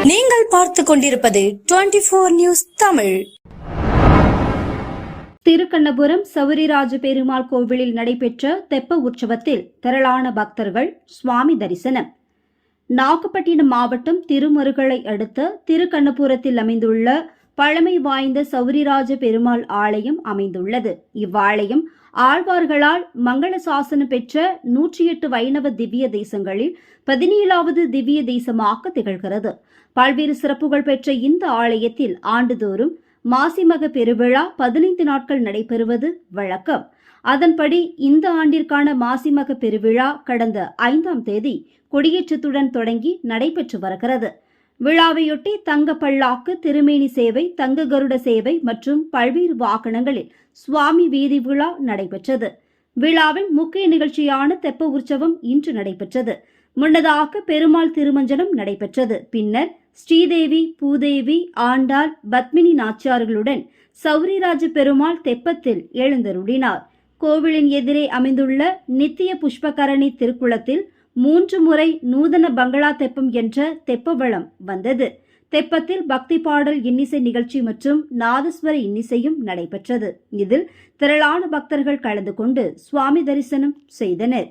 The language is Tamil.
நீங்கள் பார்த்துக் கொண்டிருப்பது 24 நியூஸ் தமிழ். திருக்கண்ணபுரம் சௌரிராஜ பெருமாள் கோவிலில் நடைபெற்ற தெப்ப உற்சவத்தில் திரளான பக்தர்கள் சுவாமி தரிசனம். நாகப்பட்டினம் மாவட்டம் திருமருகலை அடுத்த திருக்கண்ணபுரத்தில் அமைந்துள்ள பழமை வாய்ந்த சௌரிராஜ பெருமாள் ஆலயம் அமைந்துள்ளது. இவ்வாலயம் ஆழ்வார்களால் மங்கள சாசனம் பெற்ற 108 வைணவ திவ்ய தேசங்களில் 17வது திவ்ய தேசமாக திகழ்கிறது. பல்வேறு சிறப்புகள் பெற்ற இந்த ஆலயத்தில் ஆண்டுதோறும் மாசிமக பெருவிழா 15 நாட்கள் நடைபெறுவது வழக்கம். அதன்படி இந்த ஆண்டிற்கான மாசிமக பெருவிழா கடந்த 5ஆம் தேதி கொடியேற்றத்துடன் தொடங்கி நடைபெற்று வருகிறது. விழாவையொட்டி தங்க பல்லாக்கு, திருமேனி சேவை, தங்க கருட சேவை மற்றும் பல்வேறு வாகனங்களில் சுவாமி வீதி விழா நடைபெற்றது. விழாவில் முக்கிய நிகழ்ச்சியான தெப்ப உற்சவம் இன்று நடைபெற்றது. முன்னதாக பெருமாள் திருமஞ்சனம் நடைபெற்றது. பின்னர் ஸ்ரீதேவி, பூதேவி, ஆண்டாள், பத்மினி நாச்சியார்களுடன் சௌரிராஜ பெருமாள் தெப்பத்தில் எழுந்தருளினார். கோவிலின் எதிரே அமைந்துள்ள நித்திய புஷ்பகரணி திருக்குளத்தில் 3 முறை நூதன பங்களா தெப்பம் என்ற தெப்ப வளம் வந்தது. தெப்பத்தில் பக்தி பாடல், இன்னிசை நிகழ்ச்சி மற்றும் நாதஸ்வர இன்னிசையும் நடைபெற்றது. இதில் திரளான பக்தர்கள் கலந்து கொண்டு சுவாமி தரிசனம் செய்தனர்.